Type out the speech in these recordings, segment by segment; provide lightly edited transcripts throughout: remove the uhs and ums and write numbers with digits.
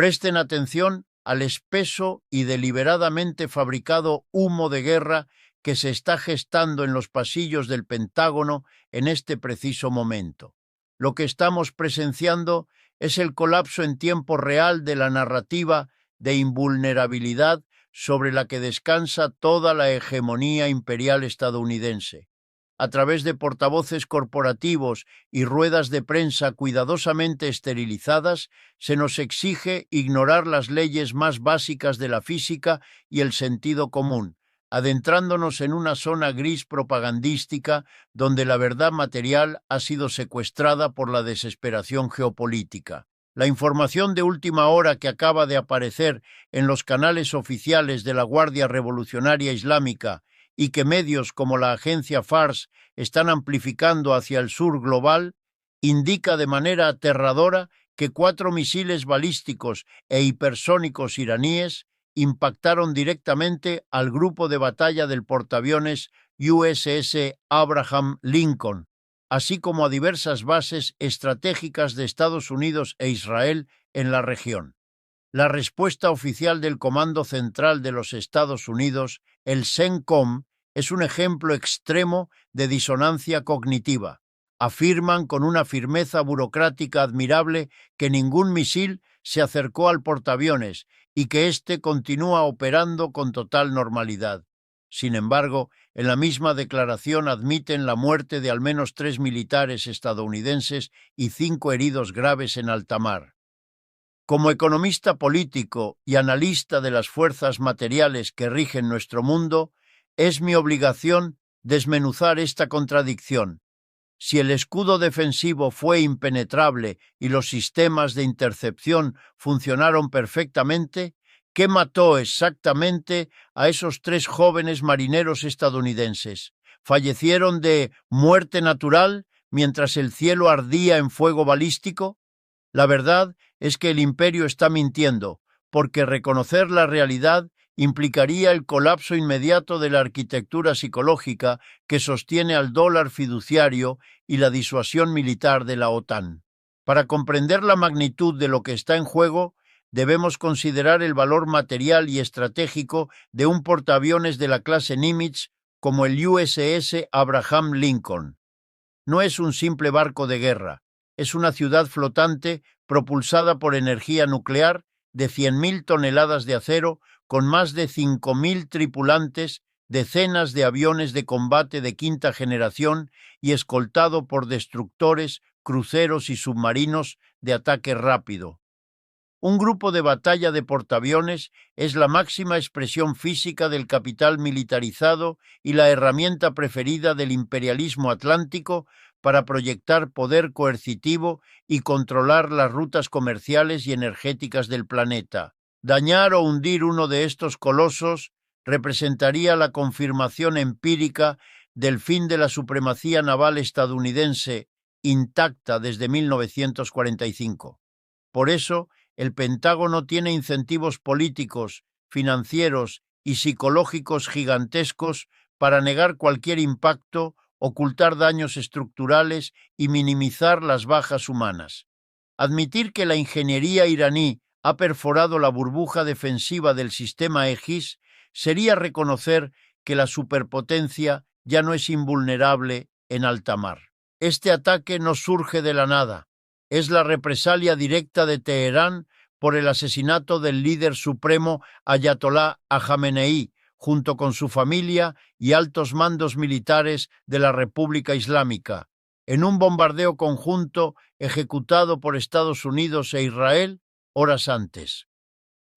Presten atención al espeso y deliberadamente fabricado humo de guerra que se está gestando en los pasillos del Pentágono en este preciso momento. Lo que estamos presenciando es el colapso en tiempo real de la narrativa de invulnerabilidad sobre la que descansa toda la hegemonía imperial estadounidense. A través de portavoces corporativos y ruedas de prensa cuidadosamente esterilizadas, se nos exige ignorar las leyes más básicas de la física y el sentido común, adentrándonos en una zona gris propagandística donde la verdad material ha sido secuestrada por la desesperación geopolítica. La información de última hora que acaba de aparecer en los canales oficiales de la Guardia Revolucionaria Islámica y que medios como la agencia Fars están amplificando hacia el sur global, indica de manera aterradora que 4 misiles balísticos e hipersónicos iraníes impactaron directamente al grupo de batalla del portaaviones USS Abraham Lincoln, así como a diversas bases estratégicas de Estados Unidos e Israel en la región. La respuesta oficial del Comando Central de los Estados Unidos, el CENTCOM, es un ejemplo extremo de disonancia cognitiva. Afirman con una firmeza burocrática admirable que ningún misil se acercó al portaaviones y que éste continúa operando con total normalidad. Sin embargo, en la misma declaración admiten la muerte de al menos 3 militares estadounidenses y 5 heridos graves en alta mar. Como economista político y analista de las fuerzas materiales que rigen nuestro mundo, es mi obligación desmenuzar esta contradicción. Si el escudo defensivo fue impenetrable y los sistemas de intercepción funcionaron perfectamente, ¿qué mató exactamente a esos 3 jóvenes marineros estadounidenses? ¿Fallecieron de muerte natural mientras el cielo ardía en fuego balístico? La verdad es que el imperio está mintiendo, porque reconocer la realidad implicaría el colapso inmediato de la arquitectura psicológica que sostiene al dólar fiduciario y la disuasión militar de la OTAN. Para comprender la magnitud de lo que está en juego, debemos considerar el valor material y estratégico de un portaaviones de la clase Nimitz como el USS Abraham Lincoln. No es un simple barco de guerra, es una ciudad flotante propulsada por energía nuclear de 100.000 toneladas de acero, con más de 5.000 tripulantes, decenas de aviones de combate de quinta generación y escoltado por destructores, cruceros y submarinos de ataque rápido. Un grupo de batalla de portaaviones es la máxima expresión física del capital militarizado y la herramienta preferida del imperialismo atlántico para proyectar poder coercitivo y controlar las rutas comerciales y energéticas del planeta. Dañar o hundir uno de estos colosos representaría la confirmación empírica del fin de la supremacía naval estadounidense intacta desde 1945. Por eso, el Pentágono tiene incentivos políticos, financieros y psicológicos gigantescos para negar cualquier impacto, ocultar daños estructurales y minimizar las bajas humanas. Admitir que la ingeniería iraní ha perforado la burbuja defensiva del sistema Aegis sería reconocer que la superpotencia ya no es invulnerable en alta mar. Este ataque no surge de la nada. Es la represalia directa de Teherán por el asesinato del líder supremo Ayatolá Jamenei, junto con su familia y altos mandos militares de la República Islámica, en un bombardeo conjunto ejecutado por Estados Unidos e Israel horas antes.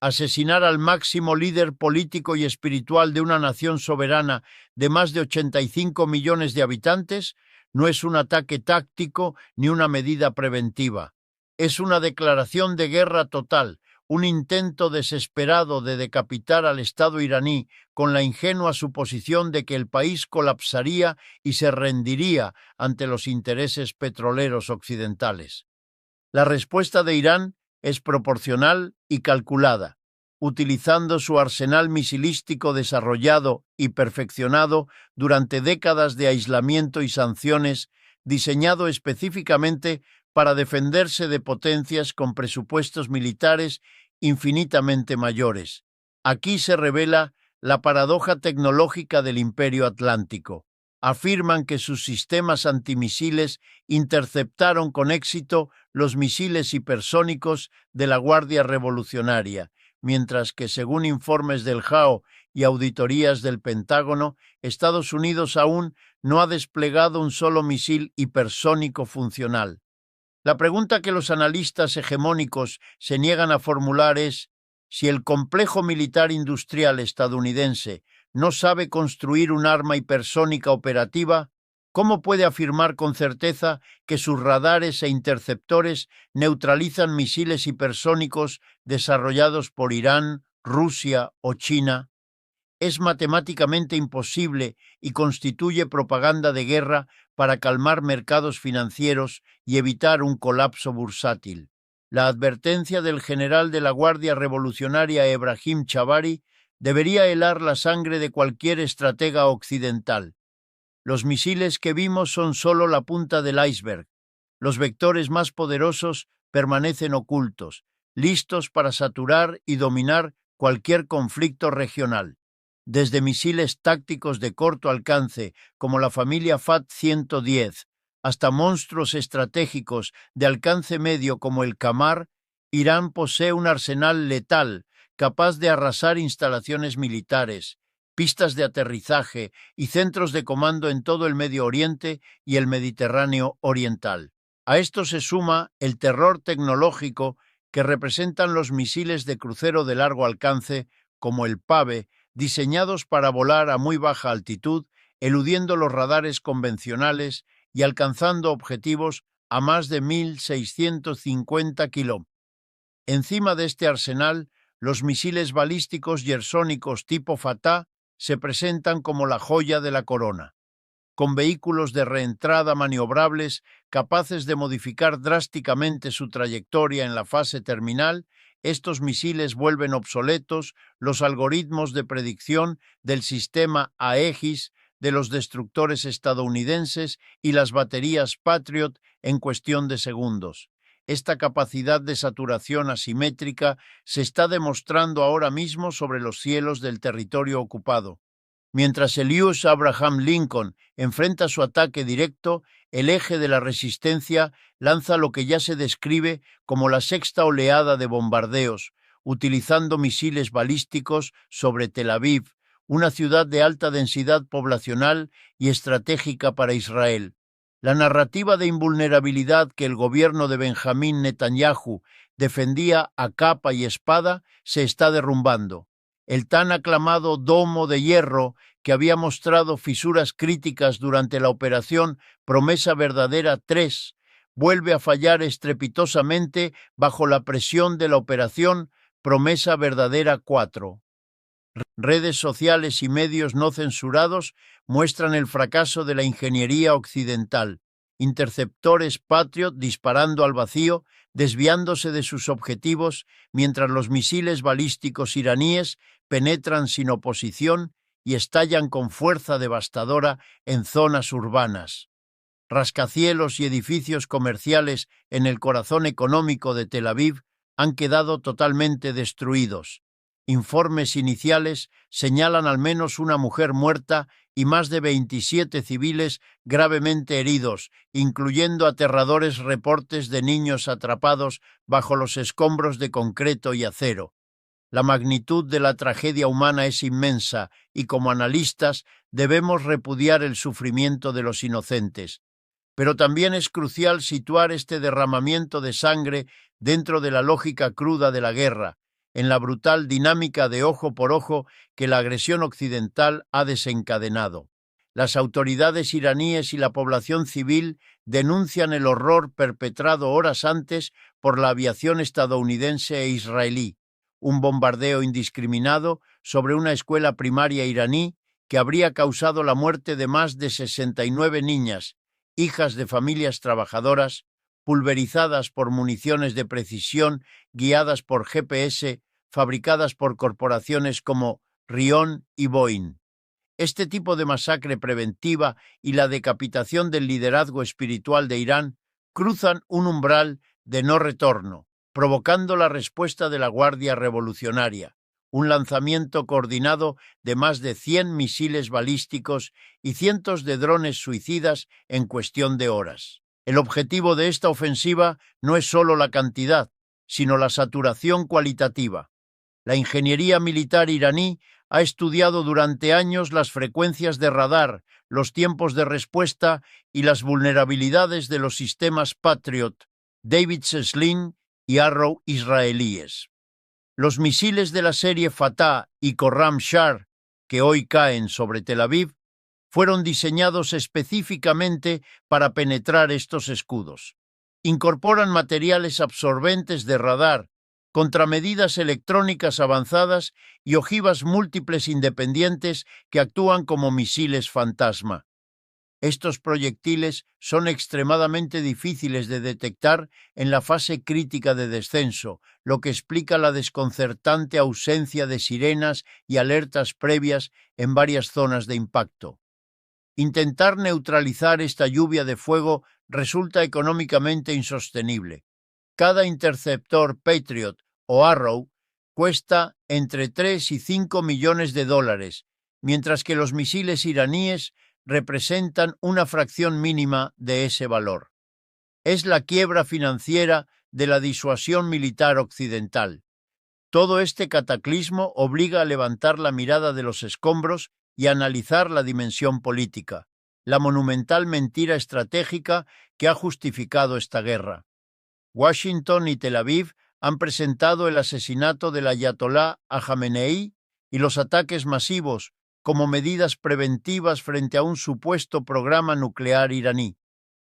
Asesinar al máximo líder político y espiritual de una nación soberana de más de 85 millones de habitantes no es un ataque táctico ni una medida preventiva. Es una declaración de guerra total, un intento desesperado de decapitar al Estado iraní con la ingenua suposición de que el país colapsaría y se rendiría ante los intereses petroleros occidentales. La respuesta de Irán es proporcional y calculada, utilizando su arsenal misilístico desarrollado y perfeccionado durante décadas de aislamiento y sanciones, diseñado específicamente para defenderse de potencias con presupuestos militares infinitamente mayores. Aquí se revela la paradoja tecnológica del Imperio Atlántico. Afirman que sus sistemas antimisiles interceptaron con éxito los misiles hipersónicos de la Guardia Revolucionaria, mientras que, según informes del GAO y auditorías del Pentágono, Estados Unidos aún no ha desplegado un solo misil hipersónico funcional. La pregunta que los analistas hegemónicos se niegan a formular es: si el complejo militar industrial estadounidense no sabe construir un arma hipersónica operativa, ¿cómo puede afirmar con certeza que sus radares e interceptores neutralizan misiles hipersónicos desarrollados por Irán, Rusia o China? Es matemáticamente imposible y constituye propaganda de guerra para calmar mercados financieros y evitar un colapso bursátil. La advertencia del general de la Guardia Revolucionaria Ebrahim Chavari debería helar la sangre de cualquier estratega occidental. Los misiles que vimos son solo la punta del iceberg. Los vectores más poderosos permanecen ocultos, listos para saturar y dominar cualquier conflicto regional. Desde misiles tácticos de corto alcance, como la familia FAT-110, hasta monstruos estratégicos de alcance medio como el Qamar, Irán posee un arsenal letal capaz de arrasar instalaciones militares, pistas de aterrizaje y centros de comando en todo el Medio Oriente y el Mediterráneo oriental. A esto se suma el terror tecnológico que representan los misiles de crucero de largo alcance, como el PAVE, diseñados para volar a muy baja altitud, eludiendo los radares convencionales y alcanzando objetivos a más de 1.650 kilómetros. Encima de este arsenal, los misiles balísticos gersónicos tipo Fatah se presentan como la joya de la corona. Con vehículos de reentrada maniobrables capaces de modificar drásticamente su trayectoria en la fase terminal, estos misiles vuelven obsoletos los algoritmos de predicción del sistema Aegis de los destructores estadounidenses y las baterías Patriot en cuestión de segundos. Esta capacidad de saturación asimétrica se está demostrando ahora mismo sobre los cielos del territorio ocupado. Mientras el US Abraham Lincoln enfrenta su ataque directo, el eje de la resistencia lanza lo que ya se describe como la sexta oleada de bombardeos, utilizando misiles balísticos sobre Tel Aviv, una ciudad de alta densidad poblacional y estratégica para Israel. La narrativa de invulnerabilidad que el gobierno de Benjamín Netanyahu defendía a capa y espada se está derrumbando. El tan aclamado domo de hierro, que había mostrado fisuras críticas durante la operación Promesa Verdadera 3, vuelve a fallar estrepitosamente bajo la presión de la operación Promesa Verdadera 4. Redes sociales y medios no censurados muestran el fracaso de la ingeniería occidental. Interceptores Patriot disparando al vacío, desviándose de sus objetivos, mientras los misiles balísticos iraníes penetran sin oposición y estallan con fuerza devastadora en zonas urbanas. Rascacielos y edificios comerciales en el corazón económico de Tel Aviv han quedado totalmente destruidos. Informes iniciales señalan al menos una mujer muerta y más de 27 civiles gravemente heridos, incluyendo aterradores reportes de niños atrapados bajo los escombros de concreto y acero. La magnitud de la tragedia humana es inmensa y, como analistas, debemos repudiar el sufrimiento de los inocentes. Pero también es crucial situar este derramamiento de sangre dentro de la lógica cruda de la guerra, en la brutal dinámica de ojo por ojo que la agresión occidental ha desencadenado. Las autoridades iraníes y la población civil denuncian el horror perpetrado horas antes por la aviación estadounidense e israelí, un bombardeo indiscriminado sobre una escuela primaria iraní que habría causado la muerte de más de 69 niñas, hijas de familias trabajadoras, pulverizadas por municiones de precisión guiadas por GPS fabricadas por corporaciones como Rion y Boeing. Este tipo de masacre preventiva y la decapitación del liderazgo espiritual de Irán cruzan un umbral de no retorno. provocando la respuesta de la Guardia Revolucionaria, un lanzamiento coordinado de más de 100 misiles balísticos y cientos de drones suicidas en cuestión de horas. El objetivo de esta ofensiva no es solo la cantidad, sino la saturación cualitativa. La ingeniería militar iraní ha estudiado durante años las frecuencias de radar, los tiempos de respuesta y las vulnerabilidades de los sistemas Patriot, David's Sling y Arrow israelíes. Los misiles de la serie Fatah y Khorram Shar, que hoy caen sobre Tel Aviv, fueron diseñados específicamente para penetrar estos escudos. Incorporan materiales absorbentes de radar, contramedidas electrónicas avanzadas y ojivas múltiples independientes que actúan como misiles fantasma. Estos proyectiles son extremadamente difíciles de detectar en la fase crítica de descenso, lo que explica la desconcertante ausencia de sirenas y alertas previas en varias zonas de impacto. Intentar neutralizar esta lluvia de fuego resulta económicamente insostenible. Cada interceptor Patriot o Arrow cuesta entre 3 y 5 millones de dólares, mientras que los misiles iraníes representan una fracción mínima de ese valor. Es la quiebra financiera de la disuasión militar occidental. Todo este cataclismo obliga a levantar la mirada de los escombros y analizar la dimensión política, la monumental mentira estratégica que ha justificado esta guerra. Washington y Tel Aviv han presentado el asesinato del ayatolá a Jamenei y los ataques masivos como medidas preventivas frente a un supuesto programa nuclear iraní.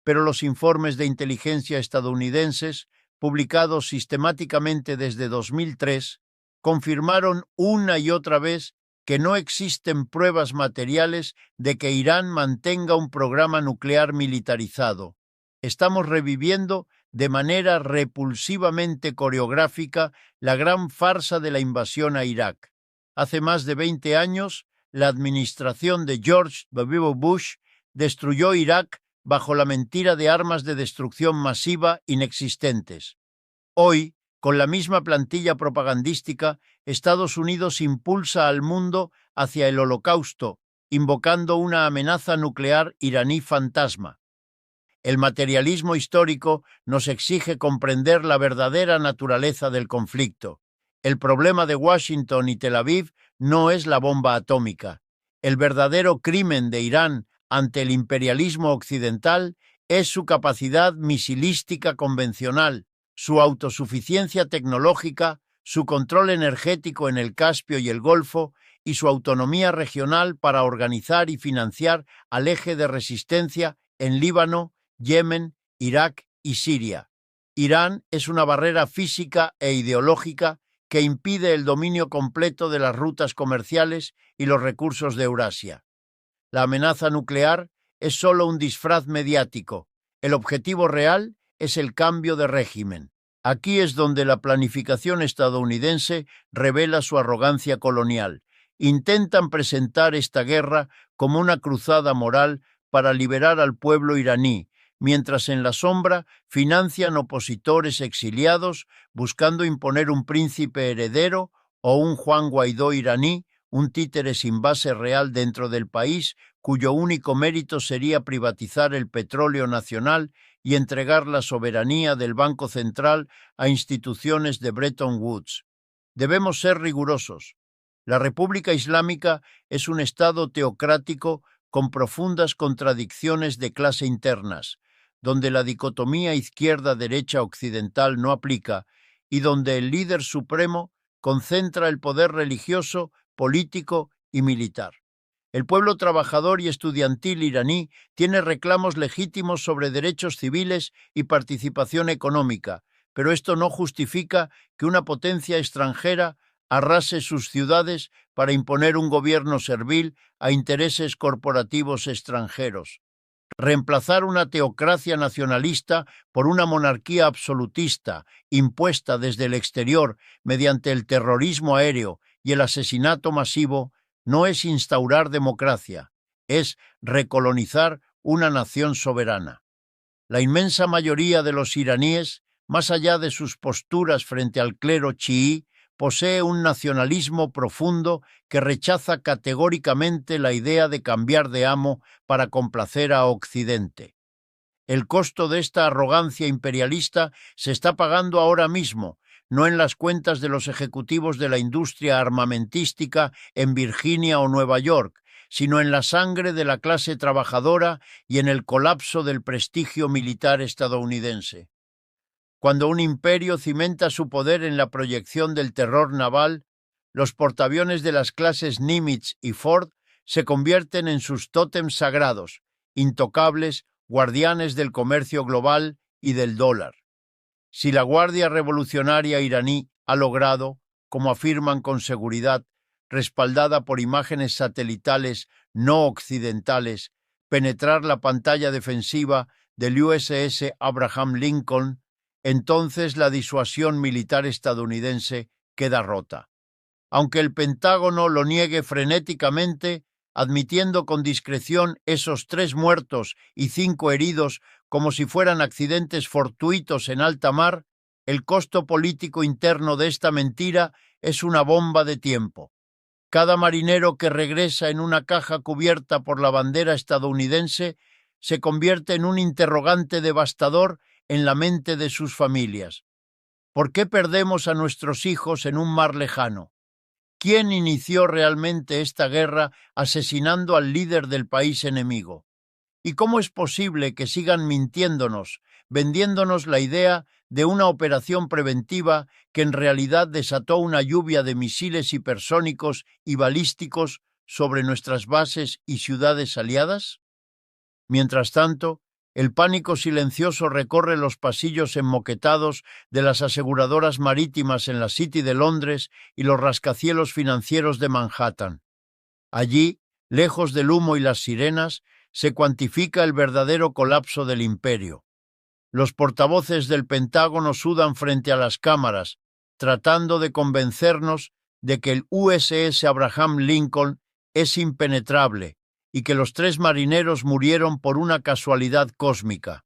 Pero los informes de inteligencia estadounidenses, publicados sistemáticamente desde 2003, confirmaron una y otra vez que no existen pruebas materiales de que Irán mantenga un programa nuclear militarizado. Estamos reviviendo de manera repulsivamente coreográfica la gran farsa de la invasión a Irak. Hace más de 20 años, la administración de George W. Bush destruyó Irak bajo la mentira de armas de destrucción masiva inexistentes. Hoy, con la misma plantilla propagandística, Estados Unidos impulsa al mundo hacia el holocausto, invocando una amenaza nuclear iraní fantasma. El materialismo histórico nos exige comprender la verdadera naturaleza del conflicto. El problema de Washington y Tel Aviv no es la bomba atómica. El verdadero crimen de Irán ante el imperialismo occidental es su capacidad misilística convencional, su autosuficiencia tecnológica, su control energético en el Caspio y el Golfo y su autonomía regional para organizar y financiar al eje de resistencia en Líbano, Yemen, Irak y Siria. Irán es una barrera física e ideológica que impide el dominio completo de las rutas comerciales y los recursos de Eurasia. La amenaza nuclear es solo un disfraz mediático. El objetivo real es el cambio de régimen. Aquí es donde la planificación estadounidense revela su arrogancia colonial. Intentan presentar esta guerra como una cruzada moral para liberar al pueblo iraní, mientras en la sombra financian opositores exiliados buscando imponer un príncipe heredero o un Juan Guaidó iraní, un títere sin base real dentro del país, cuyo único mérito sería privatizar el petróleo nacional y entregar la soberanía del Banco Central a instituciones de Bretton Woods. Debemos ser rigurosos. La República Islámica es un Estado teocrático con profundas contradicciones de clase internas, donde la dicotomía izquierda-derecha occidental no aplica y donde el líder supremo concentra el poder religioso, político y militar. El pueblo trabajador y estudiantil iraní tiene reclamos legítimos sobre derechos civiles y participación económica, pero esto no justifica que una potencia extranjera arrase sus ciudades para imponer un gobierno servil a intereses corporativos extranjeros. Reemplazar una teocracia nacionalista por una monarquía absolutista, impuesta desde el exterior mediante el terrorismo aéreo y el asesinato masivo, no es instaurar democracia, es recolonizar una nación soberana. La inmensa mayoría de los iraníes más allá de sus posturas frente al clero chií, posee un nacionalismo profundo que rechaza categóricamente la idea de cambiar de amo para complacer a Occidente. El costo de esta arrogancia imperialista se está pagando ahora mismo, no en las cuentas de los ejecutivos de la industria armamentística en Virginia o Nueva York, sino en la sangre de la clase trabajadora y en el colapso del prestigio militar estadounidense. Cuando un imperio cimenta su poder en la proyección del terror naval, los portaaviones de las clases Nimitz y Ford se convierten en sus tótems sagrados, intocables, guardianes del comercio global y del dólar. Si la Guardia Revolucionaria iraní ha logrado, como afirman con seguridad, respaldada por imágenes satelitales no occidentales, penetrar la pantalla defensiva del USS Abraham Lincoln, entonces la disuasión militar estadounidense queda rota. Aunque el Pentágono lo niegue frenéticamente, admitiendo con discreción esos 3 muertos y 5 heridos como si fueran accidentes fortuitos en alta mar, el costo político interno de esta mentira es una bomba de tiempo. Cada marinero que regresa en una caja cubierta por la bandera estadounidense se convierte en un interrogante devastador en la mente de sus familias. ¿Por qué perdemos a nuestros hijos en un mar lejano? ¿Quién inició realmente esta guerra asesinando al líder del país enemigo? ¿Y cómo es posible que sigan mintiéndonos, vendiéndonos la idea de una operación preventiva que en realidad desató una lluvia de misiles hipersónicos y balísticos sobre nuestras bases y ciudades aliadas? Mientras tanto, el pánico silencioso recorre los pasillos enmoquetados de las aseguradoras marítimas en la City de Londres y los rascacielos financieros de Manhattan. Allí, lejos del humo y las sirenas, se cuantifica el verdadero colapso del imperio. Los portavoces del Pentágono sudan frente a las cámaras, tratando de convencernos de que el USS Abraham Lincoln es impenetrable y que los 3 marineros murieron por una casualidad cósmica.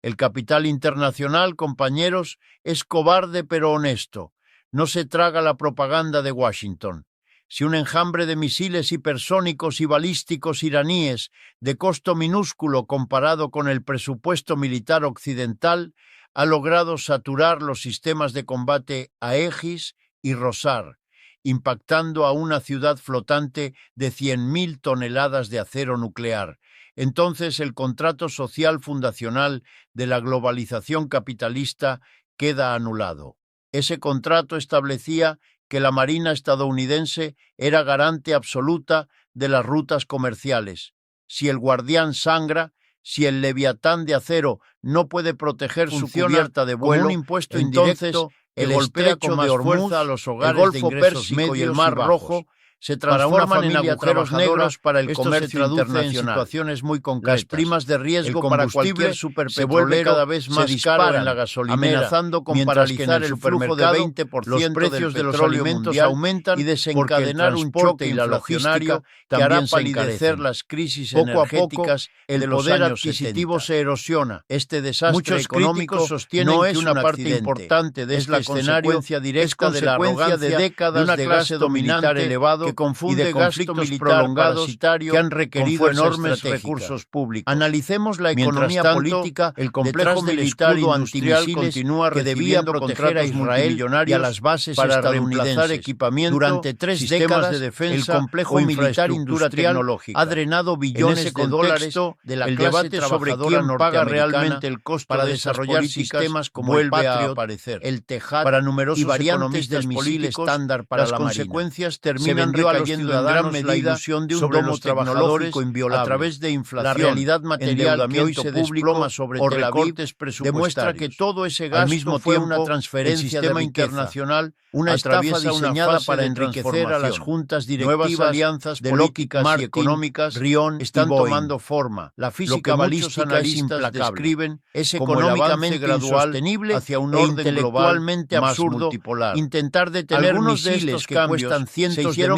El capital internacional, compañeros, es cobarde pero honesto. No se traga la propaganda de Washington. Si un enjambre de misiles hipersónicos y balísticos iraníes, de costo minúsculo comparado con el presupuesto militar occidental, ha logrado saturar los sistemas de combate Aegis y Rosar, impactando a una ciudad flotante de 100.000 toneladas de acero nuclear, entonces el contrato social fundacional de la globalización capitalista queda anulado. Ese contrato establecía que la Marina estadounidense era garante absoluta de las rutas comerciales. Si el Guardián sangra, si el Leviatán de acero no puede proteger su cubierta de vuelo, como un impuesto indirecto, que el golpea estrecho con más de Hormuz, fuerza a los hogares el de Golfo ingresos Pérsico y el medios Mar y bajos. Rojo se Para una transforman en familia agujeros trabajadora, negros para el esto se comercio traduce en internacional. situaciones muy concretas. Las primas de riesgo El para combustible cualquier se superpetrolero vuelve cada vez más se caro disparan, en la gasolinera, amenazando con mientras que en paralizar el el flujo de supermercado 20% los precios del de los petróleo alimentos mundial aumentan y porque el desencadenar un transporte choque y la inflacionario logística que hará también se palidecer encarecen. las crisis Poco a poco, energéticas el de los poder años adquisitivo 70. se erosiona. Este desastre Muchos económico críticos sostienen no que es una un parte accidente. importante de Es este la escenario consecuencia directa de la consecuencia arrogancia de décadas de una de clase gasto militar dominante elevado que confunde y de gasto conflictos militar prolongados parasitario que han requerido con fuerza enormes estratégica. recursos públicos. Analicemos la Mientras economía tanto, política el complejo detrás del militar escudo industrial antimisiles continúa que debía recibiendo proteger a contratos Israel y a multimillonarios las bases para reemplazar estadounidenses. equipamiento, Durante 3 sistemas décadas, de defensa el complejo o militar infraestructura industrial tecnológica. ha drenado En billones ese de dólares contexto, de la el clase debate sobre trabajadora quién paga norteamericana realmente el costo para de esas desarrollar políticas sistemas como el vuelve a Patriot, aparecer. el Tejat Para numerosos y variantes economistas del misil políticos, estándar para las la Marina. consecuencias Se terminan vendió a los recayendo en gran ciudadanos la medida ilusión de un sobre domo los trabajadores tecnológico inviolable. a través de inflación, La realidad material que hoy endeudamiento se público desploma sobre o Tel Aviv recortes demuestra que presupuestarios. todo ese Al gasto mismo fue tiempo, una transferencia el sistema de riqueza, internacional una estafa atraviesa una diseñada fase para de enriquecer a las transformación. juntas Nuevas directivas alianzas de Lockheed políticas y Martin, económicas Rion están y Boeing. tomando forma. La Lo que física muchos balística es analistas implacable. describen Es como el avance económicamente gradual insostenible hacia un e orden global intelectualmente más absurdo multipolar. intentar detener Algunos de misiles estos que cambios cuestan se cientos de hicieron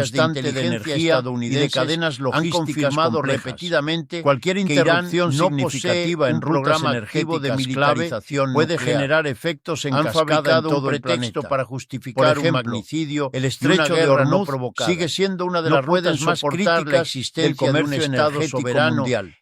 constante de energía y de cadenas logísticas han confirmado repetidamente cualquier interrupción reducción no significativa posee en un rutas programa activo energéticas de militarización puede nuclear. generar efectos en Han cascada en fabricado todo un el pretexto planeta. para Por justificar un ejemplo, magnicidio el y una estrecho de guerra no Hormuz provocada. sigue siendo una de No las pueden rutas más soportar la críticas existencia del de un comercio Estado energético soberano mundial, e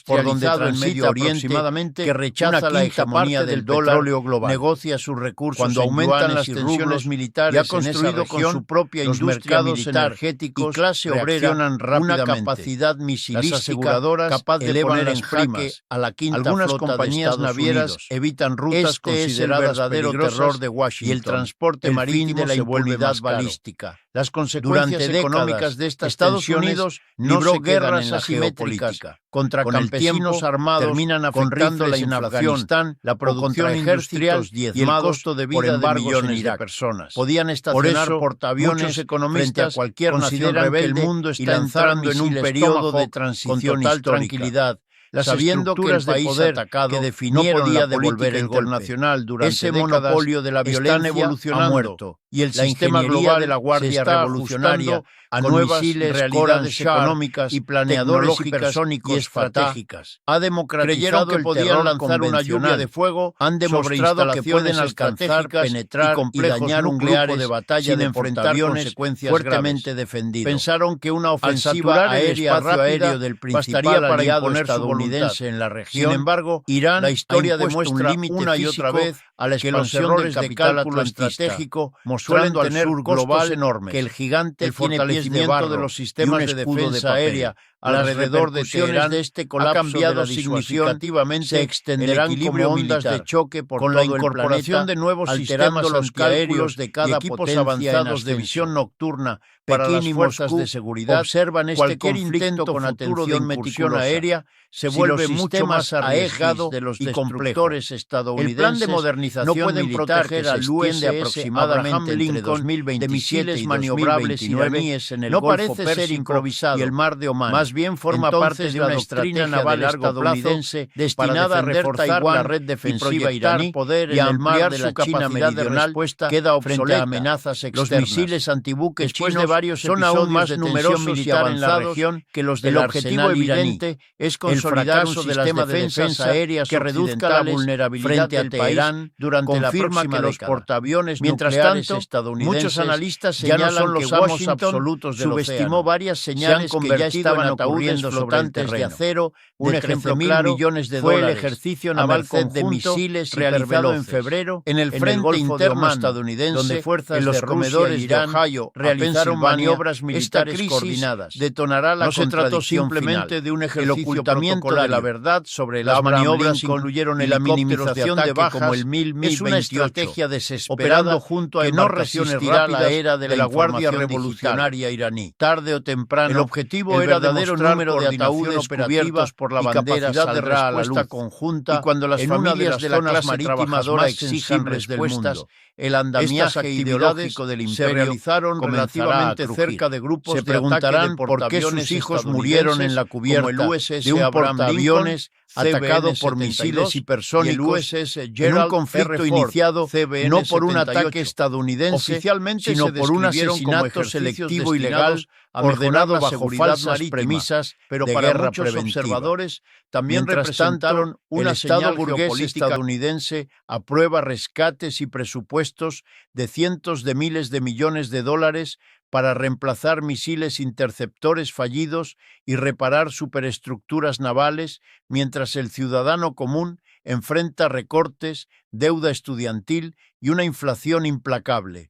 por donde industrializado en transita Medio Oriente aproximadamente que rechaza una la quinta hegemonía parte del del petróleo dólar, global. negocia sus recursos Cuando en aumentan yuanes las y tensiones rublos militares y ha en esa construido con región, su propia los industria mercados militar y energéticos clase obrera reaccionan una rápidamente. capacidad Las misilística aseguradoras capaz de elevan poner las en jaque primas. a la quinta Algunas flota de compañías Estados navieras Unidos. evitan rutas Este es el consideradas verdadero peligrosas terror de y Washington. el transporte El marítimo fin de la se vuelve impunidad más caro. balística. Las consecuencias Durante económicas décadas, de estas Estados tensiones Unidos no libró se quedan guerras en la asimétricas geopolítica. contra Con el campesinos tiempo, armados, terminan con afectando la rifles en inflación, Afganistán, la o producción contra industrial ejércitos y el diezmados costo de por vida de embargos en millones de Irak. personas. Podían Por estacionar eso, portaaviones muchos frente a economistas cualquier nación consideran que el rebelde mundo y está lanzar entrando en un misiles periodo de Tomahawk transición con total histórica. tranquilidad, Las sabiendo que el estructuras de país poder atacado que no definieron podía la devolver política el golpe. internacional durante Ese décadas monopolio de la están violencia evolucionando ha muerto, y el la sistema ingeniería global de la se Guardia está Revolucionaria ajustando a con nuevas misiles realidades Khorram-Sharp económicas, y planeadores tecnológicas hipersónicos y estratégicas. ha Creyeron democratizado que el podían terror lanzar una lluvia de convencional. fuego Han sobre demostrado que pueden instalaciones alcanzar, estratégicas penetrar y y complejos dañar un nucleares grupo de batalla sin de enfrentar portaaviones consecuencias fuertemente graves. defendido. Pensaron que una Al ofensiva saturar el aérea espacio rápida aéreo del bastaría principal para aliado imponer su voluntad. estadounidense en la Sin región. embargo, Irán la historia ha impuesto un demuestra límite una y otra físico vez a la que los expansión errores del de capital cálculo atlantista estratégico suelen suelen tener tener costos global enormes. que el gigante El tiene pies de fortalecimiento barro de los y sistemas un de escudo de defensa papel. aérea Las alrededor de repercusiones Teherán de este ha colapso cambiado de la disuasión significativamente se extenderán el equilibrio como ondas militar, de choque por con la todo el incorporación planeta, de nuevos alterando sistemas los cálculos antiaéreos de y cada equipos potencia avanzados en de visión ascenso. nocturna para Pekín las y fuerzas Moscú de seguridad observan este cualquier conflicto intento con futuro de atención incursión meticulosa. aérea se Si vuelve los mucho más sistemas arriesgado Aegis de los y destructores complejo. El estadounidenses plan de modernización no pueden militar proteger que se al extiende USS aproximadamente Abraham entre Lincoln 2027 de misiles y maniobrables 2029 iraníes en el no Golfo parece ser Pérsico improvisado y el Mar de Omán. Más bien forma Entonces, parte de la una doctrina estrategia naval de largo estadounidense plazo destinada a para defender reforzar Taiwán la red y defensiva proyectar iraní poder y en el mar ampliar de su la China capacidad de meridional respuesta queda frente a obsoleta. amenazas Los externas. misiles antibuque Después chinos de varios son aún episodios más de numerosos tensión y militar en la avanzados región que los del el objetivo arsenal iraní. evidente es El consolidar un fracaso de las sistema de defensas defensa aéreas que reduzca la occidentales vulnerabilidad frente a del Teherán país durante la confirma próxima que los década. portaaviones Mientras nucleares tanto, estadounidenses muchos analistas ya no señalan son los que amos Washington absolutos del subestimó océano. varias Se han señales que ya convertido en estaban ataúdes ocurriendo sobre el flotantes de terreno. acero. Un de ejemplo 13.000 claro millones de fue el dólares, ejercicio a naval merced de conjunto misiles realizado en hiperveloces. febrero En el frente Golfo de interno Omán, estadounidense, donde fuerzas en los de Rusia comedores y de Irán Ohio a realizaron Pensilvania, maniobras militares esta crisis coordinadas. detonará la No se trató contradicción simplemente final. de un El ejercicio ocultamiento de la protocolario. verdad sobre Las Abraham maniobras Lincoln incluyeron y la helicópteros minimización de de ataque bajas como el Mi-28, es una estrategia desesperada operando junto a que no embarcaciones resistirá rápidas la era de la Guardia información Revolucionaria iraní. Tarde o temprano, El objetivo el era verdadero demostrar número de coordinación ataúdes operativa cubiertos por la y bandera capacidad de saldrá a la respuesta luz. conjunta Y cuando las en una de familias las de la zonas clase marítimas trabajadora más exijan sensibles del respuestas, mundo. el Estas andamiaje actividades ideológico del se imperio realizaron comenzará relativamente a crujir. cerca de grupos Se de preguntarán ataque de por qué sus portaaviones hijos murieron en la cubierta como el USS de un Abraham portaaviones Lincoln, atacado CBN-72, por misiles hipersónicos y el USS en un Gerald conflicto R. Ford, iniciado CBN-78. no por un ataque estadounidense, Oficialmente sino se por un describieron como asesinato ejercicios selectivo y destinados legal a mejorar ordenado la bajo seguridad falsas marítima, premisas pero de para guerra muchos preventiva. observadores también Mientras tanto, representaron una el Estado señal burgués geopolítica estadounidense aprueba rescates y presupuestos de cientos de miles de millones de dólares para reemplazar misiles interceptores fallidos y reparar superestructuras navales, mientras el ciudadano común enfrenta recortes, deuda estudiantil y una inflación implacable.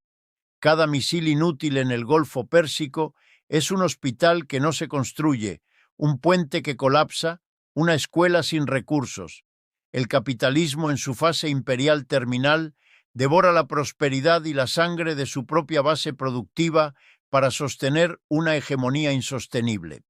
Cada misil inútil en el Golfo Pérsico es un hospital que no se construye, un puente que colapsa, una escuela sin recursos. El capitalismo en su fase imperial terminal devora la prosperidad y la sangre de su propia base productiva para sostener una hegemonía insostenible.